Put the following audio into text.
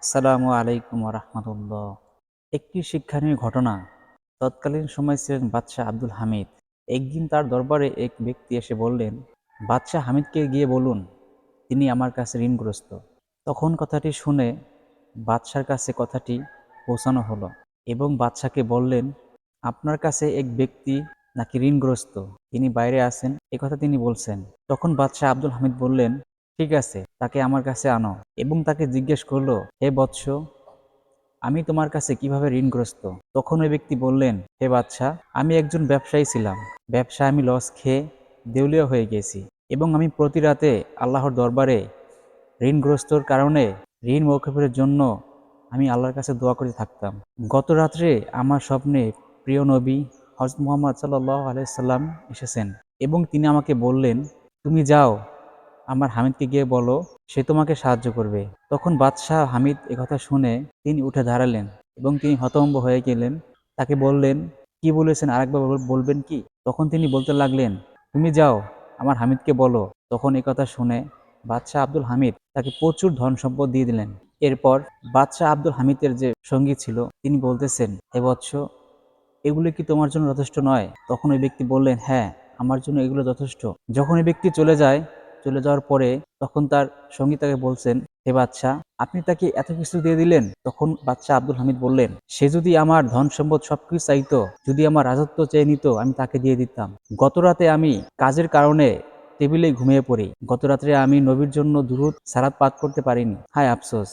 আসসালামু আলাইকুম রাহমাতুল্লাহ। একটি শিক্ষণীয় ঘটনা। তৎকালীন সময় ছিলেন বাদশাহ আব্দুল হামিদ। একদিন তার দরবারে এক ব্যক্তি এসে বললেন, বাদশাহ হামিদকে গিয়ে বলুন তিনি আমার কাছে ঋণগ্রস্ত। তখন কথাটি শুনে বাদশার কাছে কথাটি পৌঁছানো হলো এবং বাদশাকে বললেন, আপনার কাছে এক ব্যক্তি নাকি ঋণগ্রস্ত, তিনি বাইরে আছেন, একথা তিনি বলছেন। তখন বাদশাহ আব্দুল হামিদ বললেন, ঠিক আছে, তাকে আমার কাছে আনো। এবং তাকে জিজ্ঞেস করলো, হে বৎস, আমি তোমার কাছে কিভাবে ঋণগ্রস্ত? তখন ওই ব্যক্তি বললেন, হে বাদশাহ, আমি একজন ব্যবসায়ী ছিলাম। ব্যবসায় আমি লস খেয়ে দেউলিয়া হয়ে গেছি এবং আমি প্রতি রাতে আল্লাহর দরবারে ঋণগ্রস্তর কারণে ঋণ মওকুফের জন্য আমি আল্লাহর কাছে দোয়া করতে থাকতাম। গত রাত্রে আমার স্বপ্নে প্রিয় নবী হযরত মুহাম্মদ সাল্লাল্লাহু আলাইহি সাল্লাম এসেছেন এবং তিনি আমাকে বললেন, তুমি যাও আমার হামিদকে গিয়ে বলো, সে তোমাকে সাহায্য করবে। তখন বাদশাহ হামিদ একথা শুনে তিনি উঠে দাঁড়ালেন এবং তিনি হতভম্ব হয়ে গেলেন। তাকে বললেন, কি বলেছেন, আরেকবার বলবেন কি? তখন তিনি বলতে লাগলেন, তুমি যাও আমার হামিদকে বলো। তখন একথা শুনে বাদশাহ আব্দুল হামিদ তাকে প্রচুর ধন সম্পদ দিয়ে দিলেন। এরপর বাদশাহ আব্দুল হামিদের যে সঙ্গী ছিল তিনি বলতেছেন, হে বৎস, এগুলো কি তোমার জন্য যথেষ্ট নয়? তখন ওই ব্যক্তি বললেন, হ্যাঁ, আমার জন্য এগুলো যথেষ্ট। যখন ওই ব্যক্তি চলে যাওয়ার পরে তখন তার সঙ্গী তাকে বলছেন, হে বাদশাহ, আপনি তাকে এত কিছু দিয়ে দিলেন? তখন বাদশাহ আব্দুল হামিদ বললেন, সে যদি আমার ধন সম্পদ সবকিছু চাইতো, যদি আমার রাজত্ব চেয়ে নিত, আমি তাকে দিয়ে দিতাম। গত রাতে আমি কাজের কারণে টেবিলে ঘুমিয়ে পড়ি। গত রাত্রে আমি নবীর জন্য দুরূদ সালাত পাঠ করতে পারিনি। হায় আফসোস।